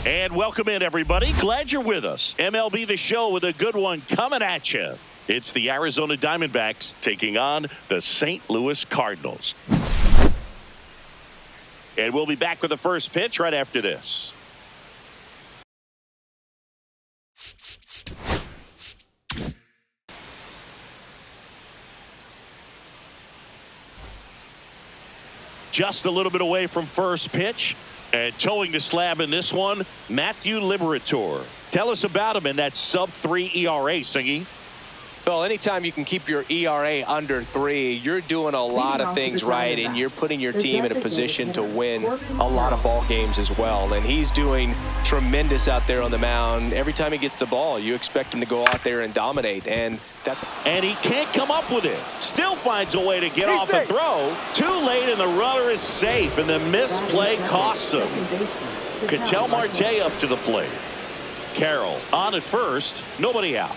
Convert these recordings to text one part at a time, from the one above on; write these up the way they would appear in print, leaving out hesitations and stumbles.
And welcome in, everybody. Glad you're with us. MLB The Show with a good one coming at you. It's the Arizona Diamondbacks taking on the St. Louis Cardinals. And we'll be back with the first pitch right after this. Just a little bit away from first pitch. And towing the slab in this one, Matthew Liberatore. Tell us about him in that sub-3 ERA, Singy. Well, anytime you can keep your ERA under 3, you're doing a lot of things right, and you're putting your team in a position to win a lot of ball games as well. And he's doing tremendous out there on the mound. Every time he gets the ball, you expect him to go out there and dominate, and he can't come up with it. Still finds a way to get off a throw. Too late, and the runner is safe, and the misplay costs him. Ketel Marte up to the plate. Carroll on at first, nobody out.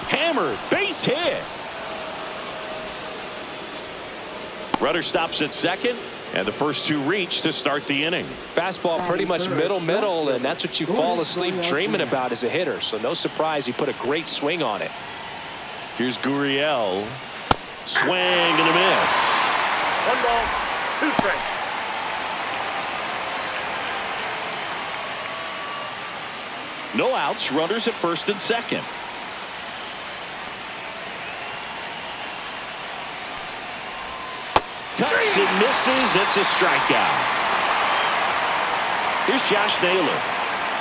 Hammered, base hit. Runner stops at second, and the first two reach to start the inning. Fastball pretty much middle, and that's what you fall asleep dreaming about as a hitter. So no surprise he put a great swing on it. Here's Gurriel. Swing and a miss. 1 ball, 2 strikes. No outs, runners at first and second. Cuts and misses. It's a strikeout. Here's Josh Naylor.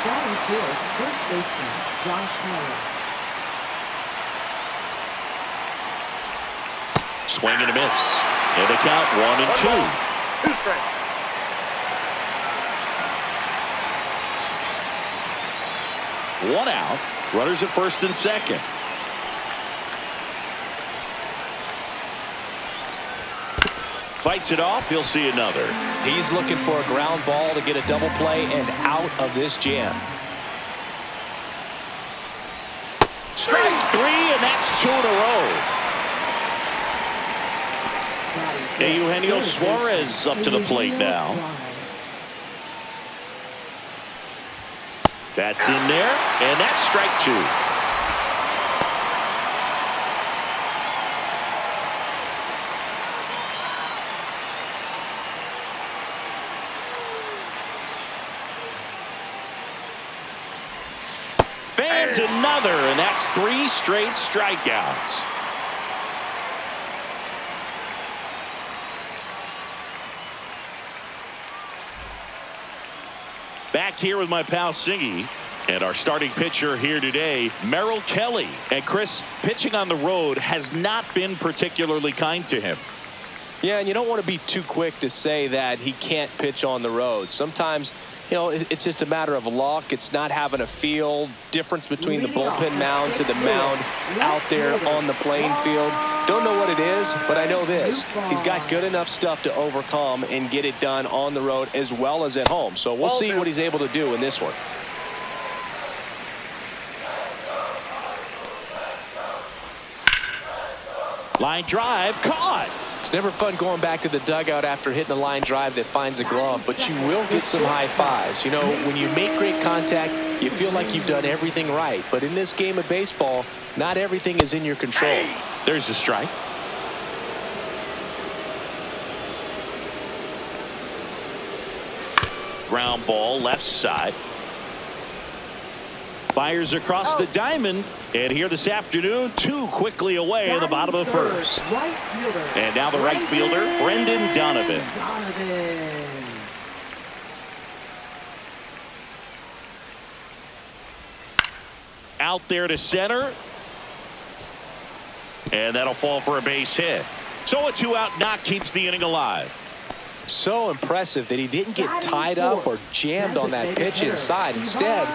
Batting fourth, first baseman Josh Naylor. Swing and a miss. And the count 1-2. 2 strikes. One out. Runners at first and second. Fights it off. He'll see another. He's looking for a ground ball to get a double play and out of this jam. Strike 3, and that's 2 in a row. Eugenio Suarez up to the plate now. That's in there, and that's strike 2. Fans another, and that's 3 straight strikeouts. Back here with my pal Singy, and our starting pitcher here today, Merrill Kelly. And Chris, pitching on the road has not been particularly kind to him. Yeah, and you don't want to be too quick to say that he can't pitch on the road. Sometimes, you know, it's just a matter of luck. It's not having a feel difference between the bullpen mound to the mound out there on the playing field. Don't know what it is, but I know this. He's got good enough stuff to overcome and get it done on the road as well as at home. So we'll see what he's able to do in this one. Line drive, caught. It's never fun going back to the dugout after hitting a line drive that finds a glove, but you will get some high fives. You know, when you make great contact, you feel like you've done everything right. But in this game of baseball, not everything is in your control. There's the strike. Ground ball, left side. Fires across the diamond. And here this afternoon, 2 quickly away in the bottom of the first. And now the right fielder, Brendan Donovan. Out there to center. And that'll fall for a base hit. So a 2-out knock keeps the inning alive. So impressive that he didn't get tied up or jammed on that pitch inside. Instead,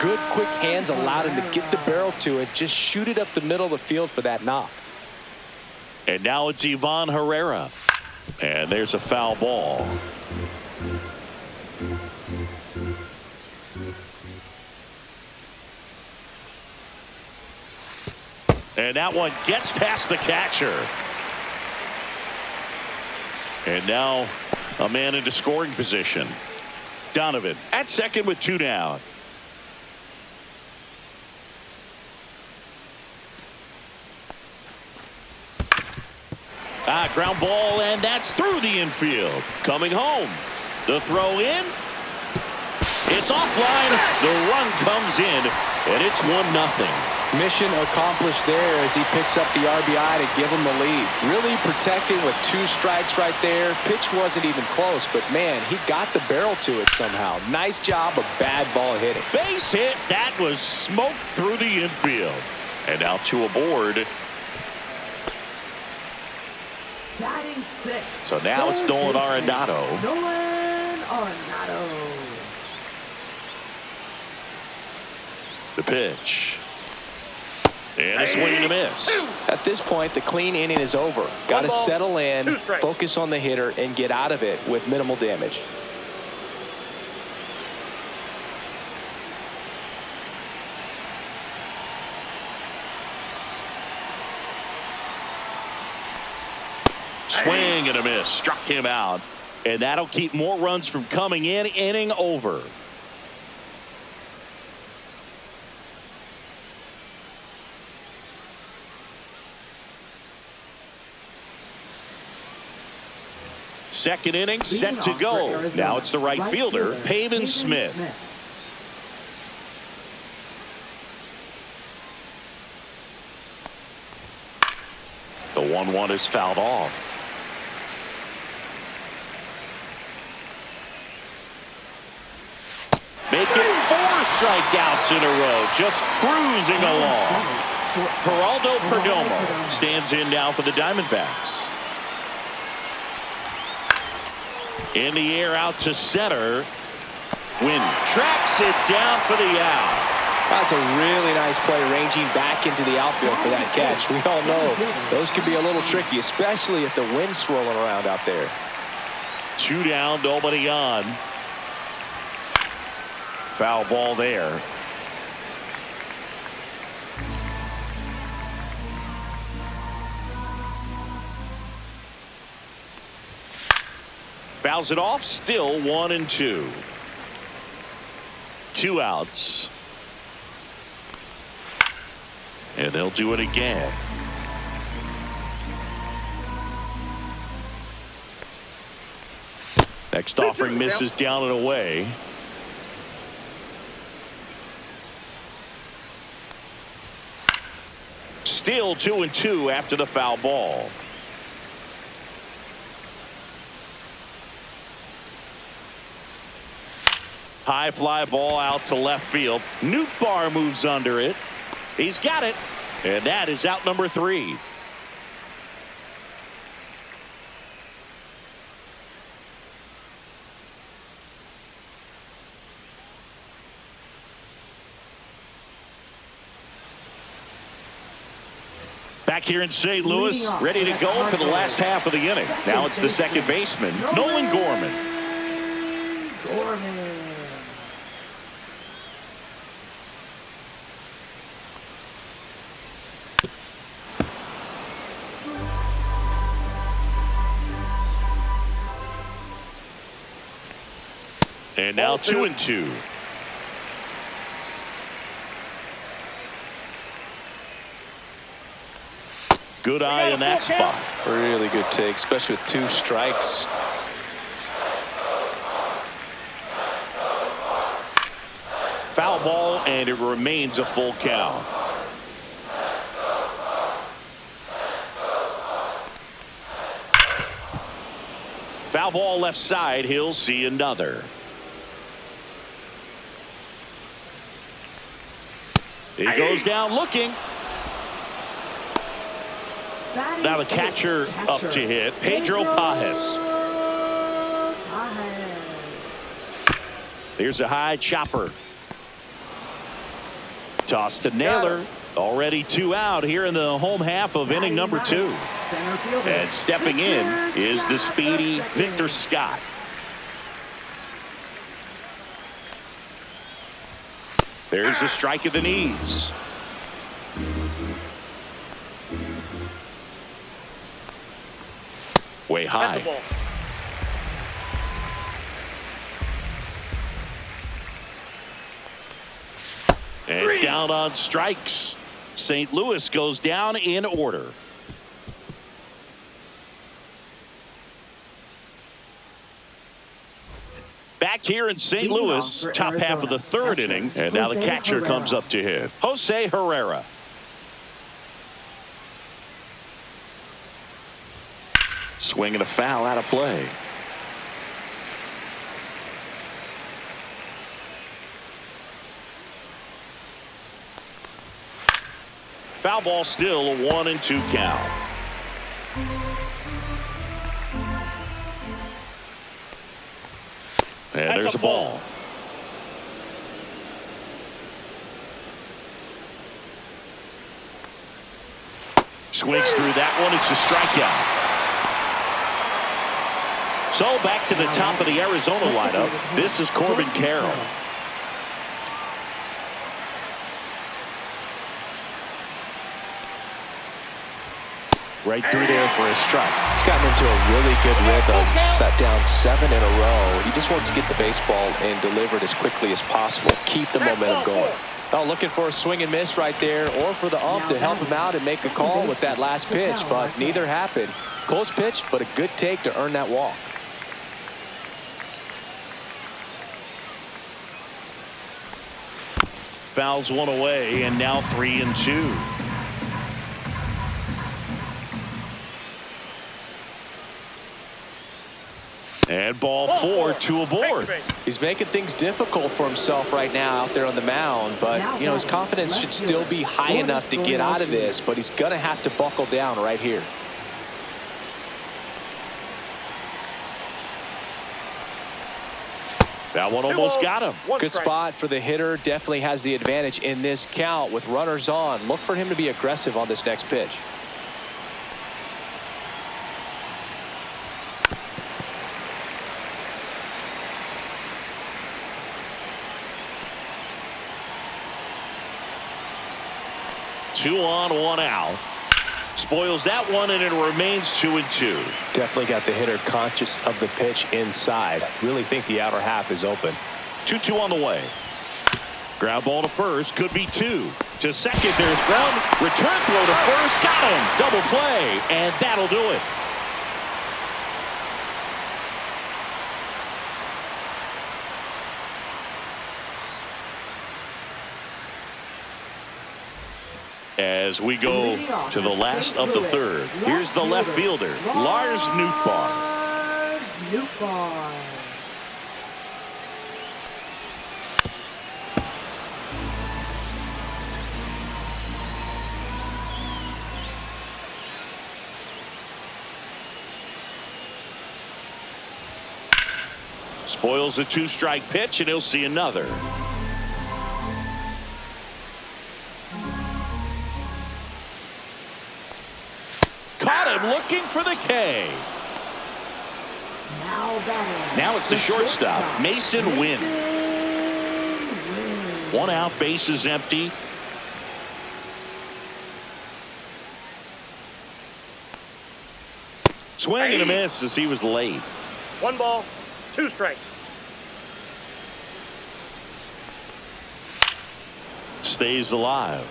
good quick hands allowed him to get the barrel to it, just shoot it up the middle of the field for that knock. And now it's Ivan Herrera. And there's a foul ball. And that one gets past the catcher. And now a man into scoring position. Donovan at second with 2 down. Ground ball, and that's through the infield. Coming home. The throw in. It's offline. The run comes in, and it's 1-0. Mission accomplished there as he picks up the RBI to give him the lead. Really protecting with 2 strikes right there. Pitch wasn't even close, but man, he got the barrel to it somehow. Nice job of bad ball hitting. Base hit. That was smoked through the infield. And now 2 aboard. Batting 6. So now it's Nolan Arenado. Nolan Arenado. The pitch. And a swing and a miss. At this point, the clean inning is over. Got to 1 ball, settle in, 2 strikes. focus on the hitter, and get out of it with minimal damage. Swing and a miss. Struck him out. And that'll keep more runs from coming in. Inning over. Second inning set to go. Now it's the right fielder, Pavin Smith. The 1-1 is fouled off. Making 4 strikeouts in a row, just cruising along. Geraldo Perdomo stands in now for the Diamondbacks. In the air out to center. Wynn tracks it down for the out. That's a really nice play, ranging back into the outfield for that catch. We all know those can be a little tricky, especially if the wind's swirling around out there. 2 down, nobody on. Foul ball there. Fouls it off, still 1-2. 2 outs. And they'll do it again. Next offering misses down and away. Still 2-2 after the foul ball. High fly ball out to left field. Nootbaar moves under it. He's got it. And that is out number 3. Back here in St. Louis, ready to go for the last half of the inning. Now it's the second baseman, Nolan Gorman. And now 2-2. Good eye in that spot. Really good take, especially with 2 strikes. Foul ball, and it remains a full count. Foul ball left side. He'll see another. He goes down looking. Now the catcher up to hit, Pedro Pajes. Here's a high chopper. Toss to Naylor. Already 2 out here in the home half of inning number 2. And stepping in is the speedy Victor Scott. There's a strike at the knees. Way high. And down on strikes. St. Louis goes down in order. Back here in St. Louis, top half of the third inning, and now the catcher comes up to hit. Jose Herrera. Swinging a foul out of play. Foul ball, still a 1-2 count. And there's a ball. Swings through that one. It's a strikeout. So back to the top of the Arizona lineup. This is Corbin Carroll. Right through there for a strike. He's gotten into a really good rhythm. Set down 7 in a row. He just wants to get the baseball and deliver it as quickly as possible. Keep the momentum going. Oh, looking for a swing and miss right there, or for the ump to help him out and make a call with that last pitch, but neither happened. Close pitch, but a good take to earn that walk. Fouls one away, and now 3-2. And ball 4, 2 aboard. He's making things difficult for himself right now out there on the mound, but you know his confidence should still be high enough to get out of this, but he's gonna have to buckle down right here. That one almost got him. Good spot for the hitter. Definitely has the advantage in this count with runners on. Look for him to be aggressive on this next pitch. Two on, 1 out. Spoils that one, and it remains 2-2. Definitely got the hitter conscious of the pitch inside. Really think the outer half is open. 2-2 on the way. Ground ball to first, could be 2. To second, there's ground. Return throw to first, got him. Double play, and that'll do it. As we go to the last of the third, here's the left fielder, Lars Nootbaar. Spoils a 2-strike pitch, and he'll see another. Caught him looking for the K. Now it's the shortstop, Mason Wynn. 1 out, bases empty. Swing and a miss as he was late. 1 ball, 2 strikes. Stays alive.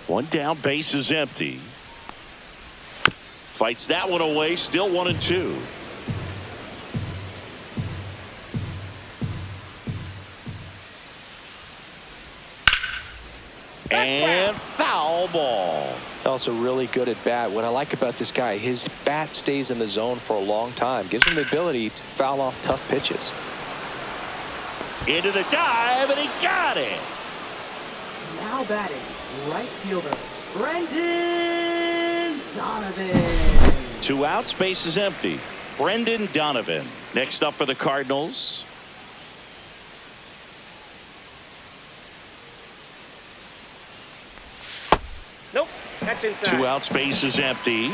One down, base is empty. Fights that one away, still 1-2. And foul ball. Also really good at bat. What I like about this guy, his bat stays in the zone for a long time. Gives him the ability to foul off tough pitches. Into the dive, and he got it. Now batting, right fielder, Brendan Donovan. 2 outs, base is empty. Brendan Donovan. Next up for the Cardinals. Nope, that's inside. 2 outs, base is empty.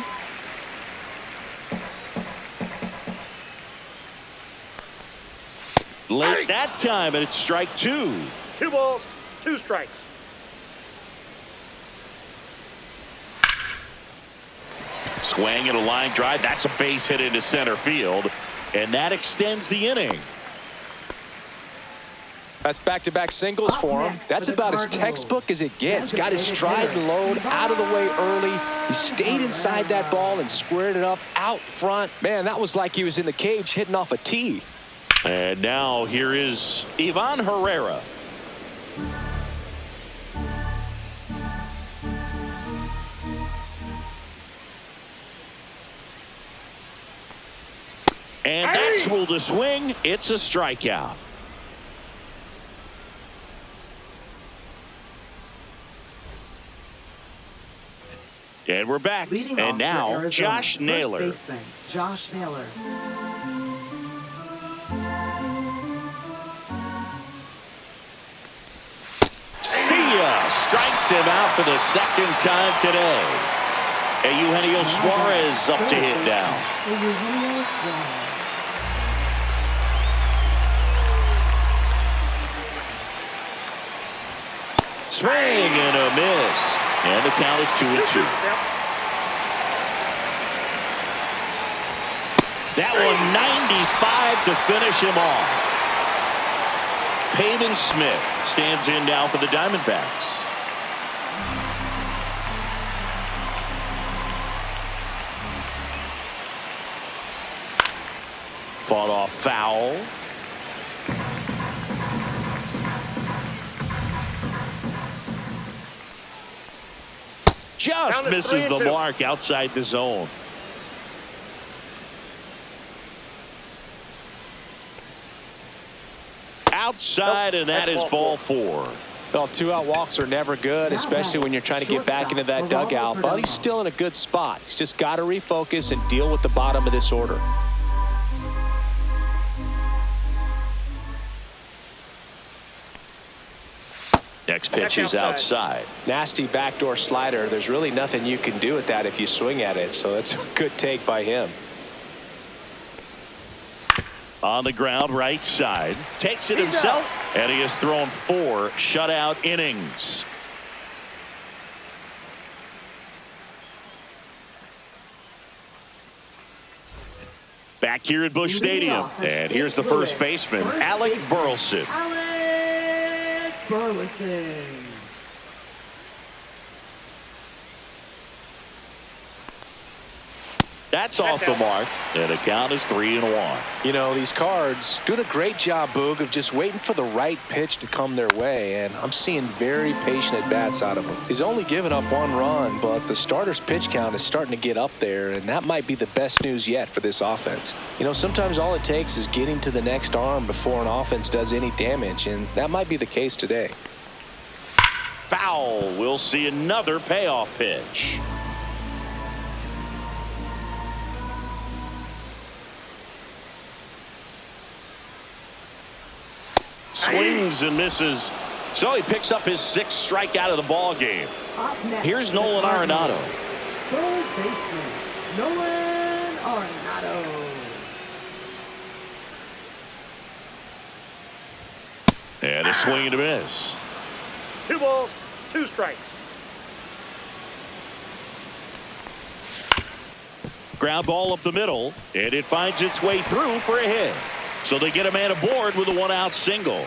Late that time, and it's strike two. 2 balls, 2 strikes. Swing and a line drive. That's a base hit into center field, and that extends the inning. That's back-to-back singles for him. That's about as textbook as it gets. Got his stride and load out of the way early. He stayed inside that ball and squared it up out front. Man, that was like he was in the cage hitting off a tee. And now here is Ivan Herrera. And that's ruled a swing. It's a strikeout. And we're back. And now Josh Naylor. Josh Naylor. See ya. Strikes him out for the second time today. And Eugenio Suarez up to hit now. Eugenio Suarez. Swing and a miss. And the count is 2-2. That one 95 to finish him off. Pavin Smith stands in now for the Diamondbacks. Fought off foul. Just misses the mark outside the zone. Outside, and that is ball 4. Well, 2-out walks are never good, especially when you're trying to get back into that dugout. But he's still in a good spot. He's just got to refocus and deal with the bottom of this order. Next pitch is outside. Nasty backdoor slider. There's really nothing you can do with that if you swing at it. So that's a good take by him. On the ground, right side. Takes it himself, and he has thrown 4 shutout innings. Back here at Busch Stadium. And here's the first baseman, Alec Burleson. Alec Burleson. That's off the mark, and the count is 3-1. You know, these Cards doing a great job, Boog, of just waiting for the right pitch to come their way, and I'm seeing very patient at-bats out of him. He's only given up 1 run, but the starter's pitch count is starting to get up there, and that might be the best news yet for this offense. You know, sometimes all it takes is getting to the next arm before an offense does any damage, and that might be the case today. Foul. We'll see another payoff pitch. Swings and misses. So he picks up his 6th strikeout of the ball game. Here's Nolan Arenado. Third baseman, Nolan Arenado. And a swing and a miss. 2 balls, 2 strikes. Ground ball up the middle, and it finds its way through for a hit. So they get a man aboard with a 1-out single.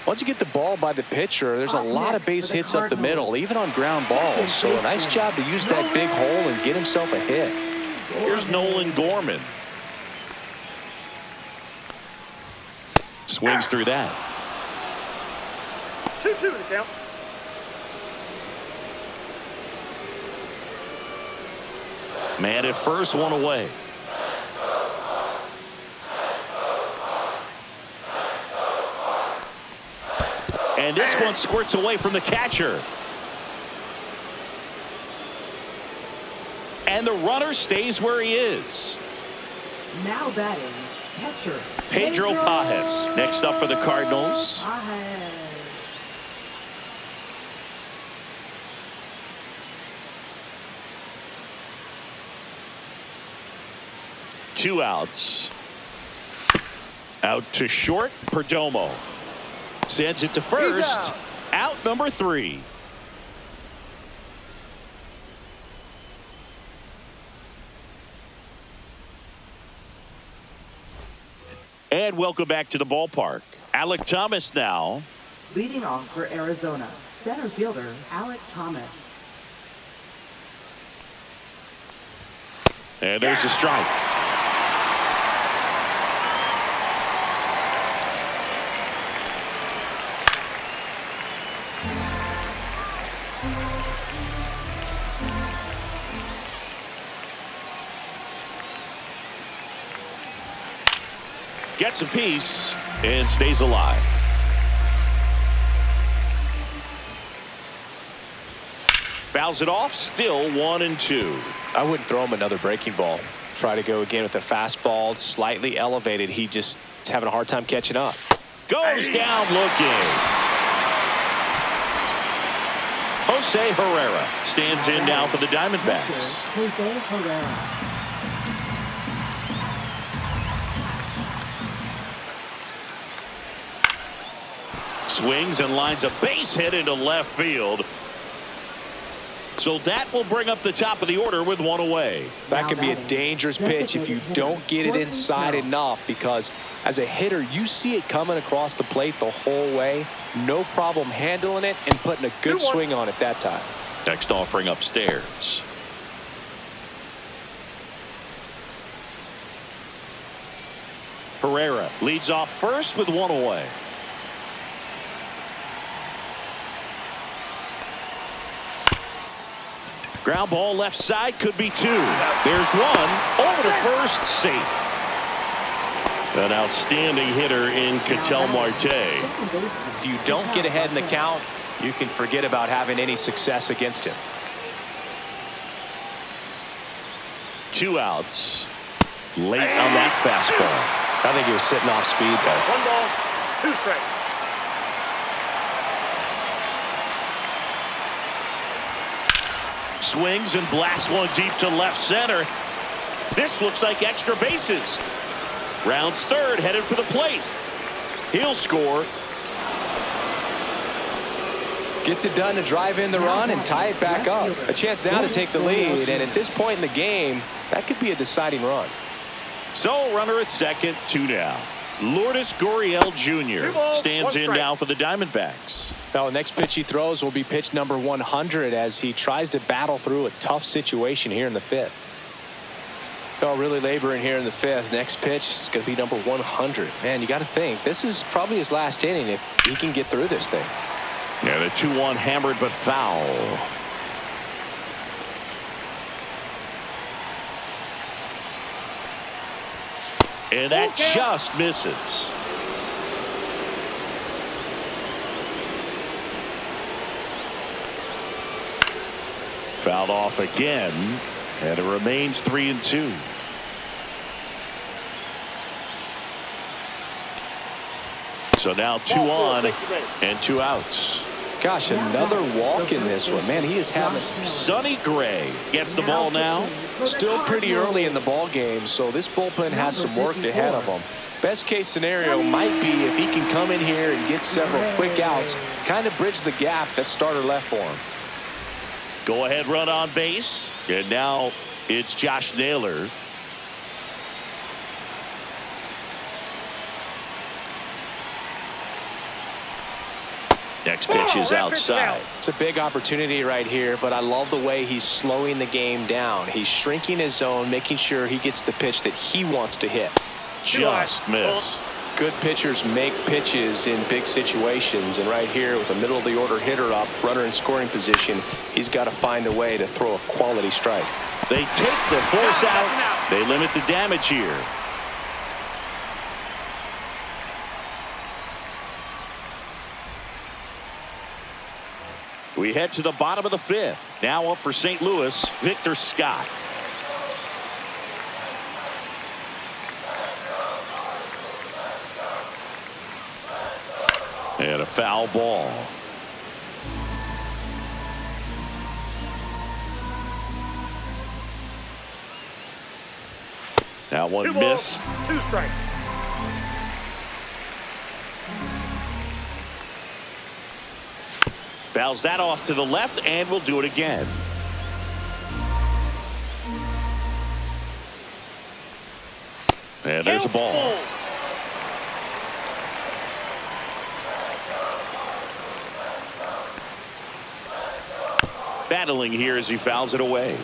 Once you get the ball by the pitcher, there's a lot of base hits up the middle, even on ground balls. So a nice job to use that big hole and get himself a hit. Here's Nolan Gorman. Swings through that. 2-2 to count. Man at first, 1 away. And this one squirts away from the catcher. And the runner stays where he is. Now batting, catcher Pedro Pajes next up for the Cardinals. Pajes. 2 outs. Out to short, Perdomo. Sends it to first. Out number 3. And welcome back to the ballpark. Alek Thomas now. Leading off for Arizona, center fielder Alek Thomas. And there's the strike. Gets a piece and stays alive. Fouls it off, still 1-2. I wouldn't throw him another breaking ball. Try to go again with the fastball, slightly elevated. He just is having a hard time catching up. Goes down looking. Jose Herrera stands in now for the Diamondbacks. Jose Herrera. Swings and lines a base hit into left field. So that will bring up the top of the order with 1 away. That could be a dangerous pitch if you don't get it inside enough, because as a hitter, you see it coming across the plate the whole way. No problem handling it and putting a good swing on it that time. Next offering upstairs. Herrera leads off first with 1 away. Ground ball left side, could be 2. There's 1 over to first, safe. An outstanding hitter in Ketel Marte. If you don't get ahead in the count, you can forget about having any success against him. 2 outs. Late on that fastball. I think he was sitting off speed though. 1 ball, 2 strikes. Swings and blasts one deep to left center. This looks like extra bases. Rounds third, headed for the plate. He'll score. Gets it done to drive in the run and tie it back up. A chance now to take the lead, and at this point in the game, that could be a deciding run. So runner at second, 2 down. Lourdes Gurriel Jr. stands in now for the Diamondbacks. Now the next pitch he throws will be pitch number 100 as he tries to battle through a tough situation here in the 5th. Oh, really laboring here in the 5th. Next pitch is going to be number 100. Man, you got to think this is probably his last inning if he can get through this thing. Yeah, the 2-1 hammered but foul. And that just misses. Fouled off again, and it remains 3-2. So now 2 on and 2 outs. Gosh, another walk in this one. Man, he is having... Sonny Gray gets the ball now. Still pretty early in the ball game, so this bullpen has some work ahead of him. Best case scenario might be if he can come in here and get several quick outs, kind of bridge the gap that starter left for him. Go ahead run on base, and now it's Josh Naylor. Next pitch is outside. It's a big opportunity right here, but I love the way he's slowing the game down. He's shrinking his zone, making sure he gets the pitch that he wants to hit. Just missed. Good pitchers make pitches in big situations, and right here with the middle of the order hitter up, runner in scoring position, he's got to find a way to throw a quality strike. They take the force out. They limit the damage here. We head to the bottom of the 5th. Now up for St. Louis, Victor Scott. And a foul ball. Now one 2 balls, missed. 2 strikes. Fouls that off to the left, and will do it again. And there's a ball. Battling here as he fouls it away.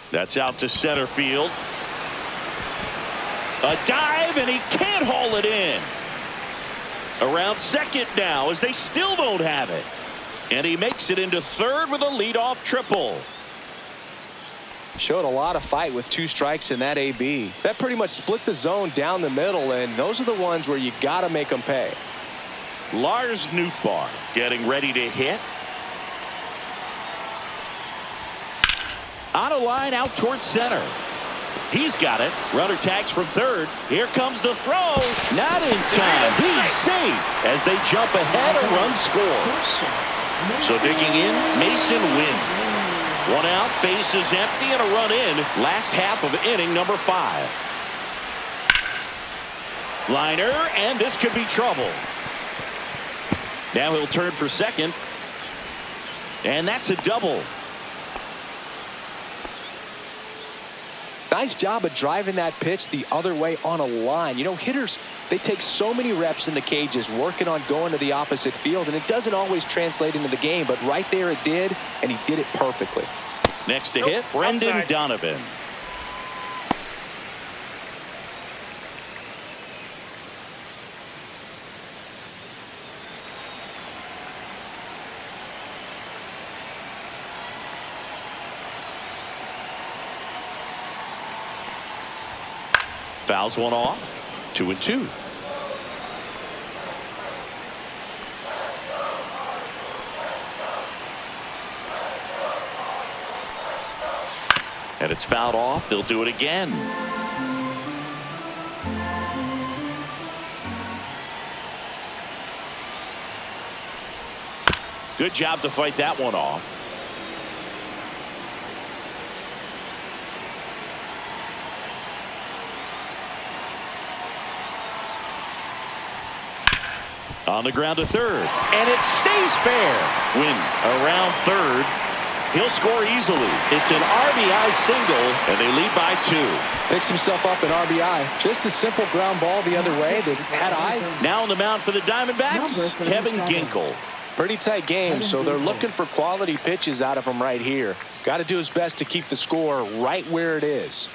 That's out to center field. A dive, and he can't haul it in. Around second now as they still don't have it. And he makes it into third with a leadoff triple. Showed a lot of fight with 2 strikes in that AB. That pretty much split the zone down the middle, and those are the ones where you got to make them pay. Lars Nootbaar getting ready to hit. On a line out towards center. He's got it. Runner tags from third. Here comes the throw. Not in time. He's safe as they jump ahead. A run scores. So digging in, Mason Wynn. 1 out, bases empty, and a run in. Last half of inning number 5. Liner, and this could be trouble. Now he'll turn for second. And that's a double. Nice job of driving that pitch the other way on a line. You know, hitters, they take so many reps in the cages working on going to the opposite field, and it doesn't always translate into the game, but right there it did, and he did it perfectly. Next to hit, Brendan Donovan. Fouls one off. 2-2. And it's fouled off. They'll do it again. Good job to fight that one off. On the ground to third, and it stays fair. Win around third. He'll score easily. It's an RBI single, and they lead by 2. Picks himself up an RBI. Just a simple ground ball the other way that had eyes. Now on the mound for the Diamondbacks, Kevin Ginkel. Pretty tight game, so they're looking for quality pitches out of him right here. Got to do his best to keep the score right where it is.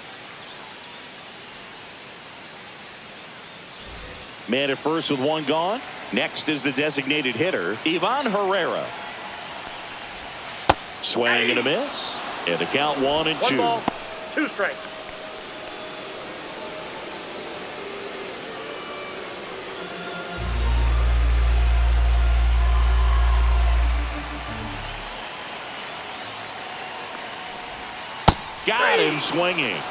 Man at first with 1 gone. Next is the designated hitter, Ivan Herrera. Swing and a miss. And a count 1-2. 1 ball, 2 strikes. Got him swinging.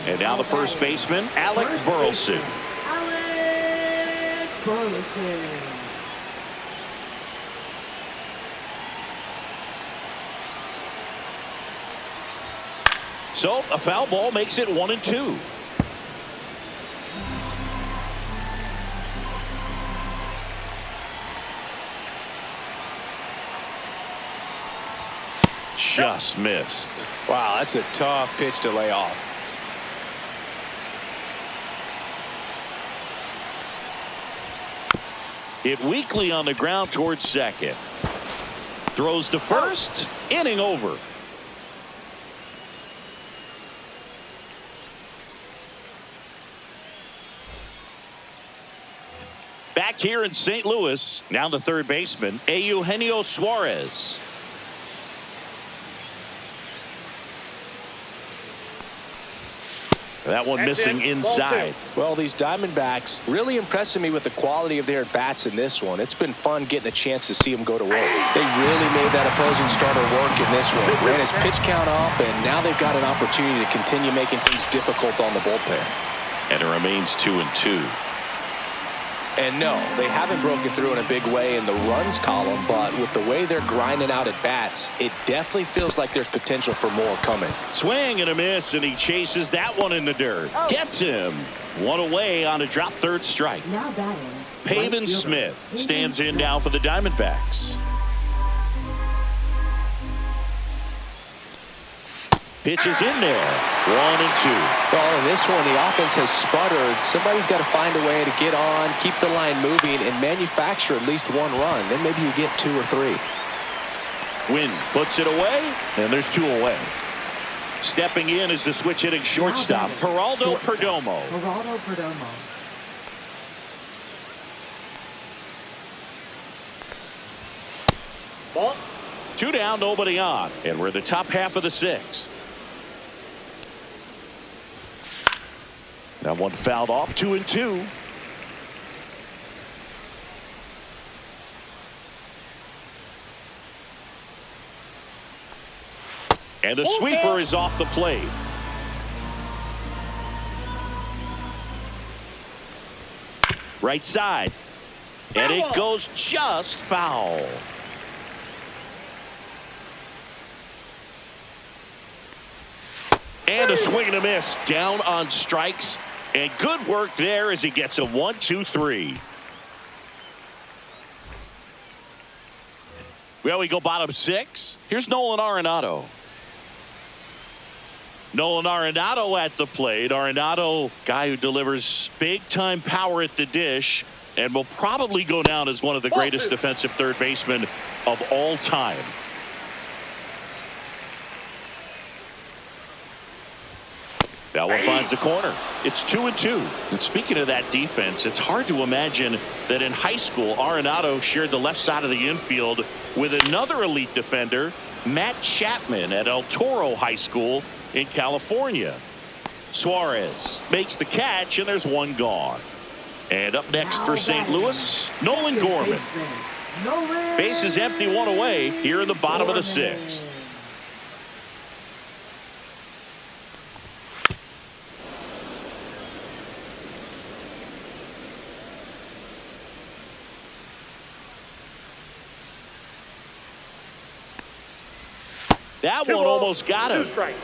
And now the first baseman, Alec Burleson. Alec Burleson. So a foul ball makes it 1-2. Just missed. Wow, that's a tough pitch to lay off. Hit weakly on the ground towards second. Throws to first. Inning over. Back here in St. Louis, now the third baseman, Eugenio Suarez. That one missing inside. Well, these Diamondbacks really impressing me with the quality of their at-bats in this one. It's been fun getting a chance to see them go to work. They really made that opposing starter work in this one. Ran his pitch count up, and now they've got an opportunity to continue making things difficult on the bullpen. And it remains 2-2. And no, they haven't broken through in a big way in the runs column, but with the way they're grinding out at bats, it definitely feels like there's potential for more coming. Swing and a miss, and he chases that one in the dirt. Gets him. One away on a drop third strike. Now batting. Pavin Smith stands in now for the Diamondbacks. Pitches in there. 1-2. Well, in this one, the offense has sputtered. Somebody's got to find a way to get on, keep the line moving, and manufacture at least one run. Then maybe you get 2 or 3. Wynn puts it away, and there's 2 away. Stepping in is the switch hitting shortstop, Geraldo Perdomo. Geraldo Perdomo. Ball. 2 down, nobody on, and we're the top half of the 6th. That one fouled off. 2-2. And the sweeper is off the plate. Right side. And it goes just foul. And a swing and a miss. Down on strikes. And good work there as he gets a 1-2-3. Well, we go bottom 6. Here's Nolan Arenado. Nolan Arenado at the plate. Arenado, guy who delivers big-time power at the dish and will probably go down as one of the greatest defensive third basemen of all time. That one finds the corner. It's 2-2. And speaking of that defense, it's hard to imagine that in high school, Arenado shared the left side of the infield with another elite defender, Matt Chapman at El Toro High School in California. Suarez makes the catch, and there's one gone. And up next for St. Louis, Nolan Gorman. Base is empty, 1 away here in the bottom of the 6th. That one almost got him. 2 strikes.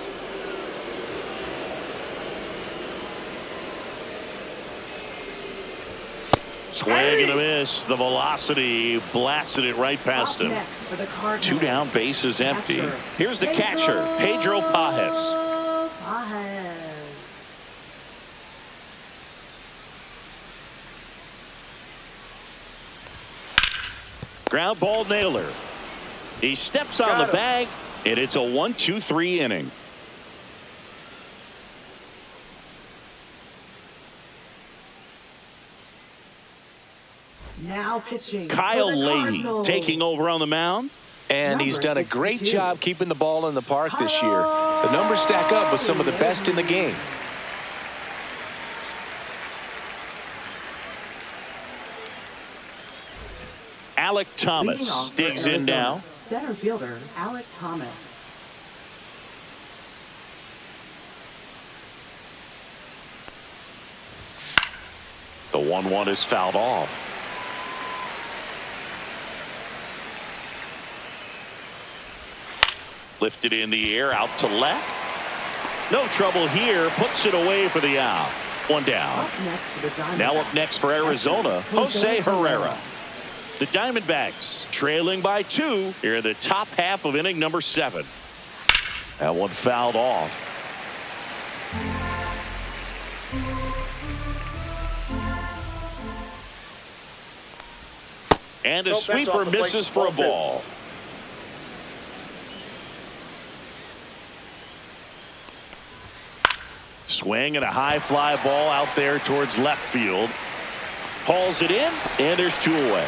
Swing and a miss. The velocity blasted it right past him. 2 down, base is empty. Here's the catcher, Pedro Pajes. Ground ball nailer. He steps on the bag, and it's a 1-2-3 inning. Now pitching. Kyle Leahy taking over on the mound. And he's done a great job keeping the ball in the park this year. The numbers stack up with some of the best in the game. Alec Thomas digs in now. Center fielder Alec Thomas. The 1-1 is fouled off. Lifted in the air, out to left. No trouble here. Puts it away for the out. 1 down. Now up next for Arizona, Jose Herrera. The Diamondbacks trailing by 2 here in the top half of inning number 7. That one fouled off. And a sweeper misses for a ball. Swing and a high fly ball out there towards left field. Hauls it in, and there's 2 away.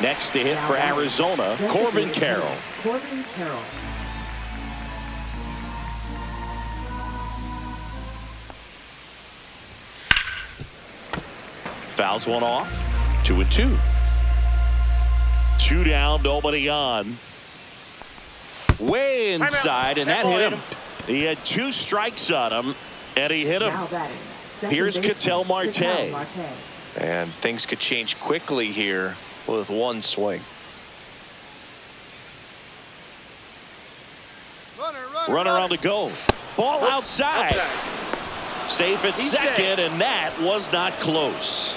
Next to hit for Arizona, Corbin Carroll. Corbin Carroll. Fouls one off. 2-2. 2 down, nobody on. Way inside, and that hit him. He had 2 strikes on him, and he hit him. Here's Ketel Marte. And things could change quickly here with one swing. Runner on the go. Ball outside. Safe at second, and that was not close.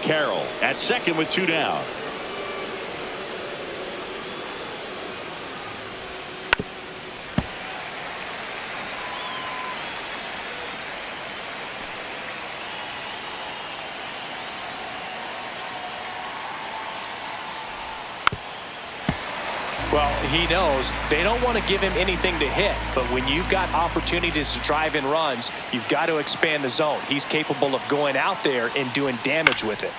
Carroll at second with 2 down. Well, he knows they don't want to give him anything to hit, but when you've got opportunities to drive in runs, you've got to expand the zone. He's capable of going out there and doing damage with it.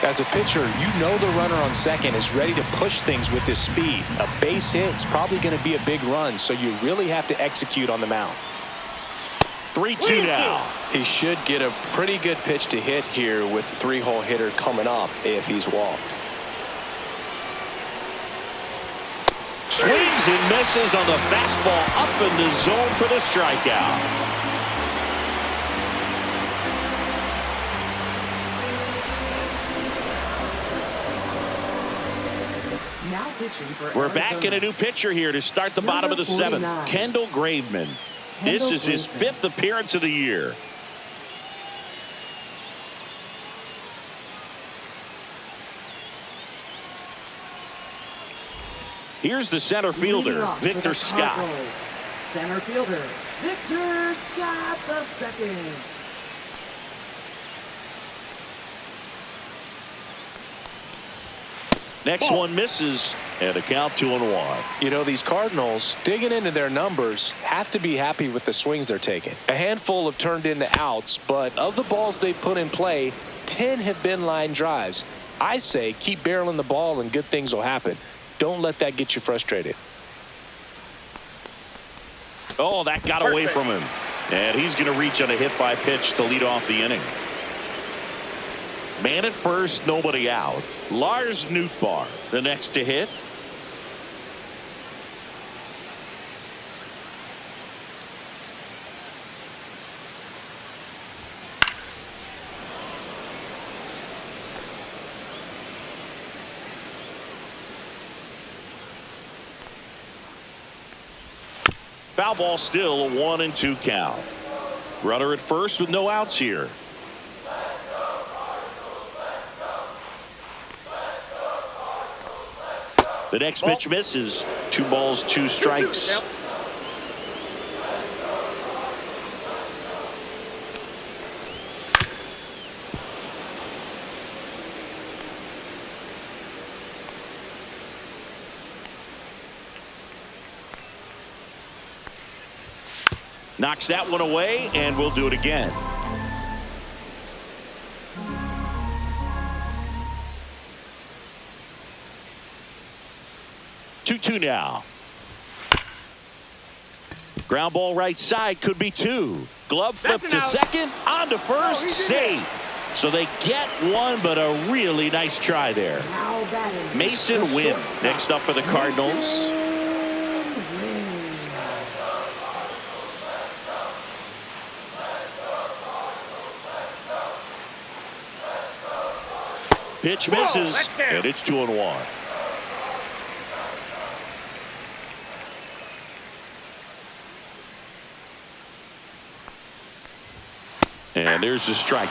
As a pitcher, you know the runner on second is ready to push things with his speed. A base hit is probably going to be a big run, so you really have to execute on the mound. 3-2 now. He should get a pretty good pitch to hit here with the 3-hole hitter coming up if he's walked. Swings and misses on the fastball up in the zone for the strikeout. Now pitching for We're Arizona. back in a new pitcher here to start the bottom of the 7th. 49. Kendall Graveman. This is his 5th appearance of the year. Here's the center fielder, Victor Scott. Center fielder, Victor Scott the second. Next one misses, and a count 2-1. You know, these Cardinals, digging into their numbers, have to be happy with the swings they're taking. A handful have turned into outs, but of the balls they put in play, 10 have been line drives. I say keep barreling the ball and good things will happen. Don't let that get you frustrated. Oh, that got away from him. And he's going to reach on a hit by pitch to lead off the inning. Man at first, nobody out. Lars Nootbaar, the next to hit. Foul ball still, a 1-2 count. Runner at first with no outs here. The next pitch misses. 2 balls, 2 strikes. Knocks that one away, and we'll do it again. Two now. Ground ball right side, could be 2. Glove flip to second, on to first, safe. So they get one, but a really nice try there. Mason Wynn next up for the Cardinals. Pitch misses, and it's 2-1. And there's the strike.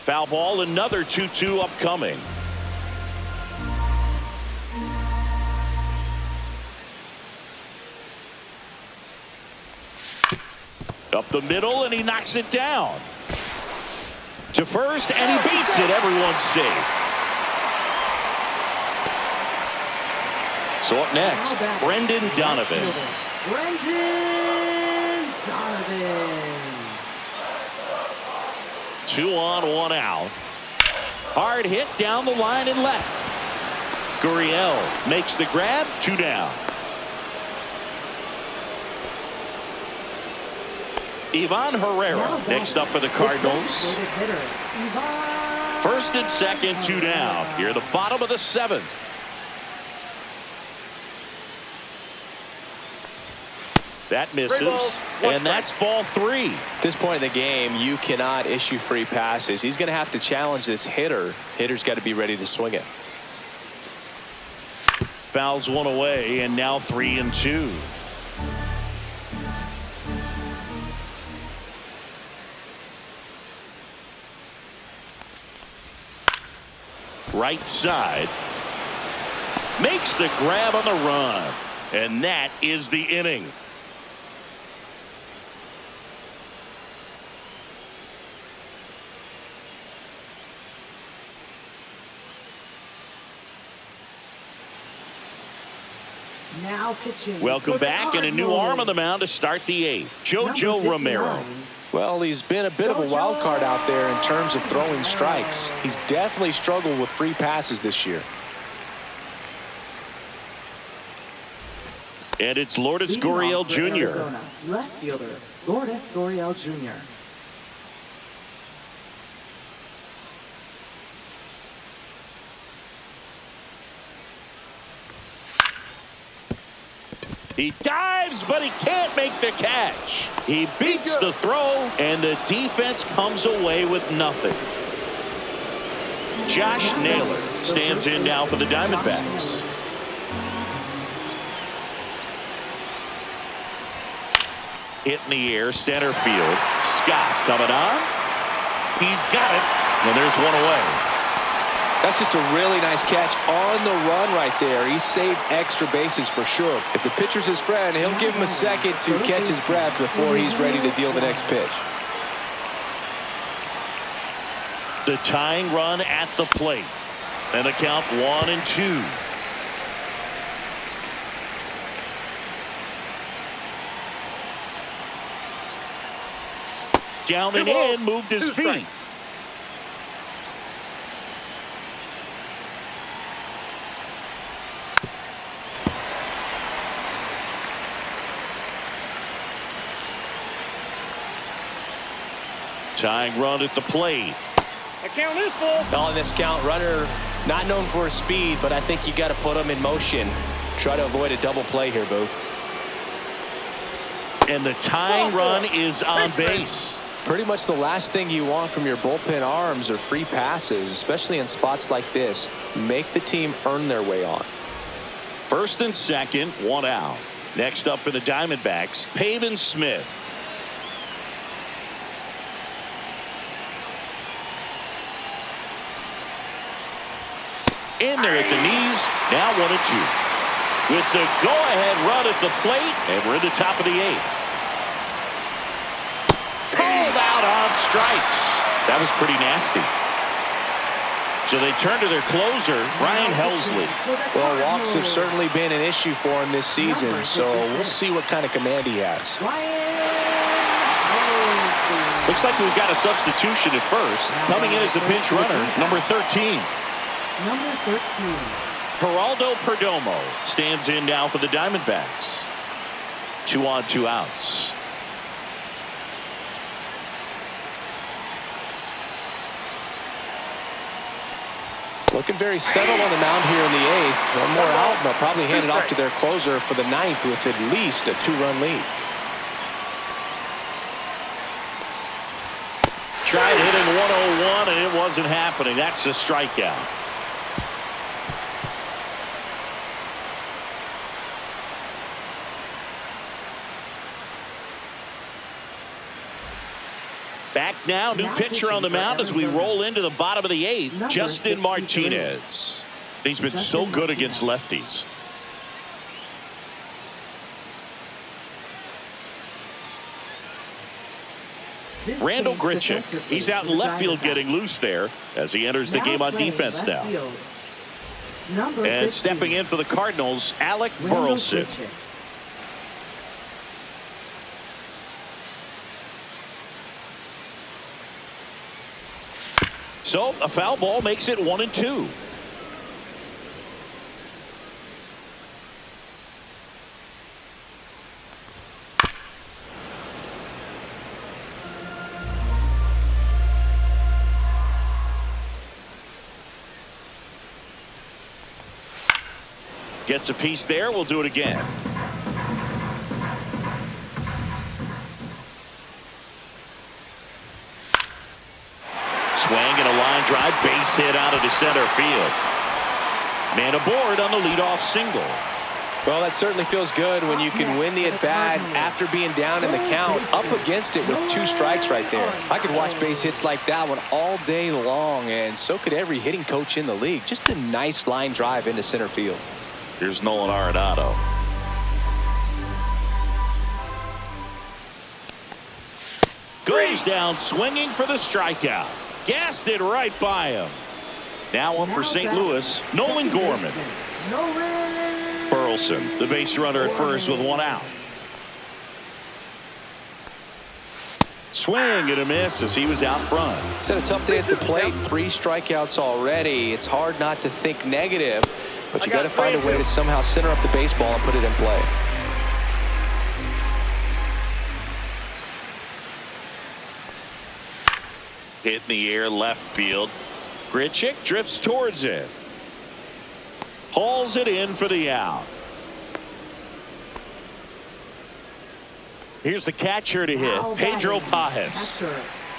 Foul ball, another 2-2 upcoming. Up the middle, and he knocks it down. To first, and he beats it. Everyone's safe. So up next, Brendan Donovan. Brendan Donovan. 2 on, 1 out. Hard hit down the line and left. Gurriel makes the grab. 2 down. Ivan Herrera next up for the Cardinals. First and second, 2 down. Here at the bottom of the 7th. That misses, and that's ball 3. At this point in the game, you cannot issue free passes. He's going to have to challenge this hitter. Hitter's got to be ready to swing it. Fouls one away, and now 3-2. Right side. Makes the grab on the run. And that is the inning. Now pitching. Welcome back, and a new arm on the mound to start the 8th. Jojo Romero. Well, he's been a bit of a wild card out there in terms of throwing strikes. He's definitely struggled with free passes this year. And it's Lourdes Gurriel Jr. Left fielder, Lourdes Gurriel Jr. He dives, but he can't make the catch. He beats the throw, and the defense comes away with nothing. Josh Naylor stands in now for the Diamondbacks. Hit in the air, center field. Scott coming on. He's got it, and there's one away. That's just a really nice catch on the run right there. He saved extra bases for sure. If the pitcher's his friend, he'll give him a second to catch his breath before he's ready to deal the next pitch. The tying run at the plate. And a count 1-2. Down and in, moved his feet. Tying run at the plate. The count is full. On this count, runner not known for his speed, but I think you got to put him in motion. Try to avoid a double play here, Boo. And the tying run is on base. Pretty much the last thing you want from your bullpen arms are free passes, especially in spots like this. Make the team earn their way on. First and second, one out. Next up for the Diamondbacks, Pavin Smith. In there at the knees, now 1-2. With the go-ahead run at the plate, and we're in the top of the 8th. Called out on strikes. That was pretty nasty. So they turn to their closer, Ryan Helsley. Well, walks have certainly been an issue for him this season, so we'll see what kind of command he has. Looks like we've got a substitution at first. Coming in as a pinch runner, number 13. Number 13. Geraldo Perdomo stands in now for the Diamondbacks. 2 on, 2 outs. Looking very settled on the mound here in the 8th. One more out, and they'll probably hand it off to their closer for the 9th with at least a 2-run lead. Tried hitting 101, and it wasn't happening. That's a strikeout. Back now, new pitcher on the mound as we roll into the bottom of the 8th, Justin Martinez. He's been so good against lefties. Randall Grichuk, he's out in left field getting loose there as he enters the game on defense now. And stepping in for the Cardinals, Alec Burleson. So a foul ball makes it 1-2. Gets a piece there. We'll do it again. swing and a line drive, base hit out into center field. Man aboard on the leadoff single. Well, that certainly feels good when you can win the at-bat after being down in the count, up against it with 2 strikes right there. I could watch base hits like that one all day long, and so could every hitting coach in the league. Just a nice line drive into center field. Here's Nolan Arenado. Goes down swinging for the strikeout. Gassed it right by him. Now on for St. Louis, Nolan Gorman. Burleson, the base runner at first with 1 out. Swing and a miss as he was out front. He's had a tough day at the plate. 3 strikeouts already. It's hard not to think negative, but you got to find a way to somehow center up the baseball and put it in play. Hit in the air left field. Grichuk drifts towards it. Hauls it in for the out. Here's the catcher to hit, Pedro Pajes.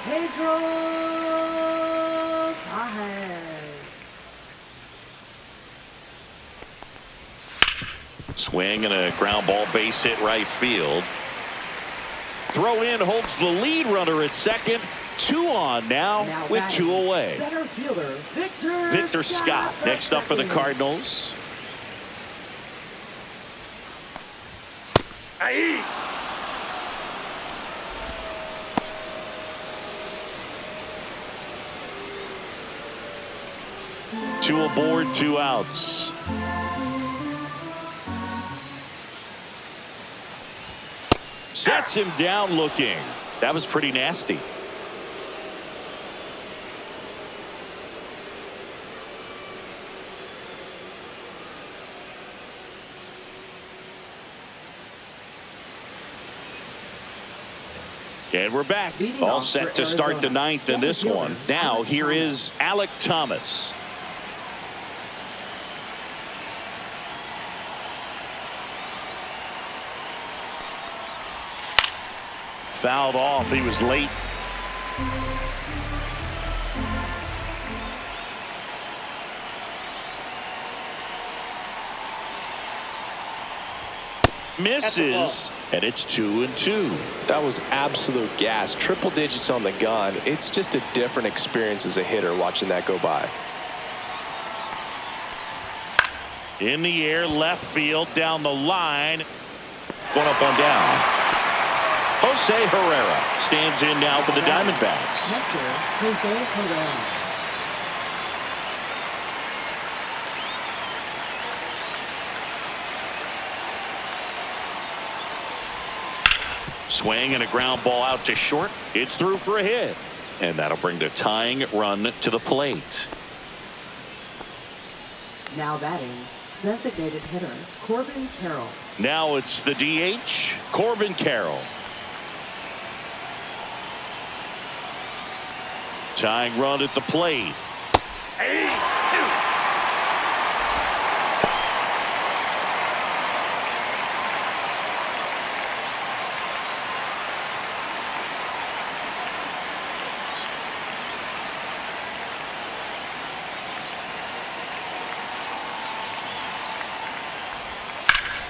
Pedro Pajes. Swing and a ground ball, base hit right field. Throw in holds the lead runner at second. 2 on now with 2 away. Center fielder Victor Scott next up for the Cardinals. Aye. Two aboard, 2 outs. Sets him down looking. That was pretty nasty. And we're back. All set to start the 9th in this one. Now here is Alek Thomas. Fouled off. He was late. Misses, and it's 2-2. That was absolute gas. Triple digits on the gun. It's just a different experience as a hitter watching that go by. In the air, left field, down the line. Going up on down. Jose Herrera stands in now for the Diamondbacks. Jose Herrera. Swing and a ground ball out to short. It's through for a hit. And that'll bring the tying run to the plate. Now batting, designated hitter Corbin Carroll. Now it's the DH, Corbin Carroll. Tying run at the plate.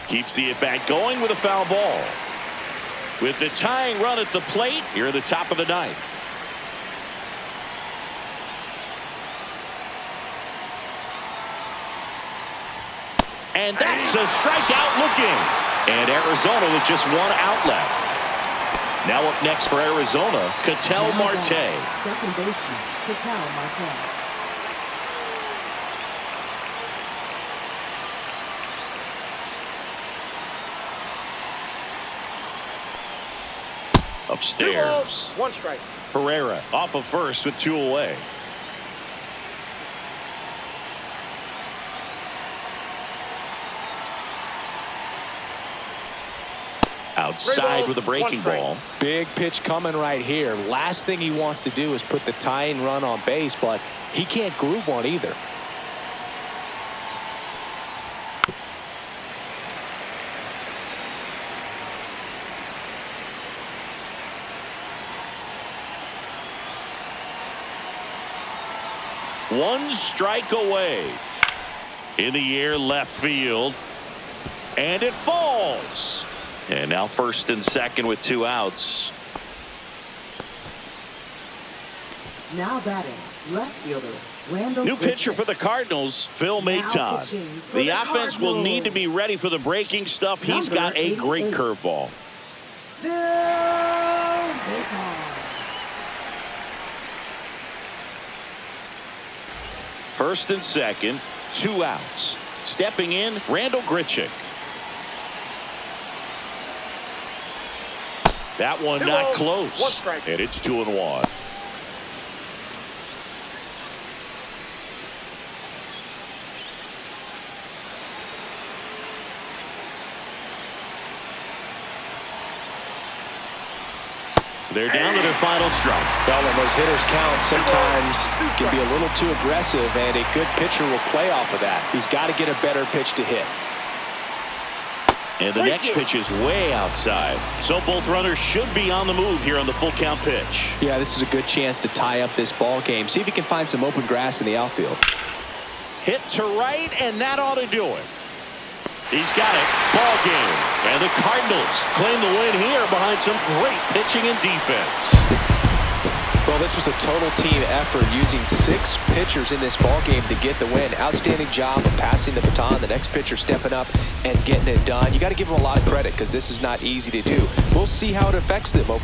Keeps the at-bat going with a foul ball. With the tying run at the plate, here at the top of the 9th. And that's a strikeout looking. And Arizona with just 1 out left. Now up next for Arizona, Ketel Marte. Second baseman, Ketel Marte. Upstairs. 1 strike. Herrera off of first with 2 away. Outside with a breaking ball. Big pitch coming right here. Last thing he wants to do is put the tying run on base, but he can't groove one either. One strike away. In the air, left field. And it falls. And now first and second with 2 outs. Now batting, left fielder, Randall New pitcher Grichuk. for the Cardinals, Phil Maton. pitching for The the offense will Cardinals. need to be ready for the breaking stuff. He's Number got a great 88. curveball. Phil Maton. First and second, 2 outs. Stepping in, Randall Grichuk. That one not One close. strike. And it's 2-1. They're down to their final strike. Well, when those hitters count, sometimes can be a little too aggressive, and a good pitcher will play off of that. He's got to get a better pitch to hit. And the next pitch is way outside. So both runners should be on the move here on the full count pitch. Yeah, this is a good chance to tie up this ball game. See if he can find some open grass in the outfield. Hit to right, and that ought to do it. He's got it. Ball game. And the Cardinals claim the win here behind some great pitching and defense. Well, this was a total team effort using 6 pitchers in this ball game to get the win. Outstanding job of passing the baton. The next pitcher stepping up and getting it done. You got to give them a lot of credit because this is not easy to do. We'll see how it affects them over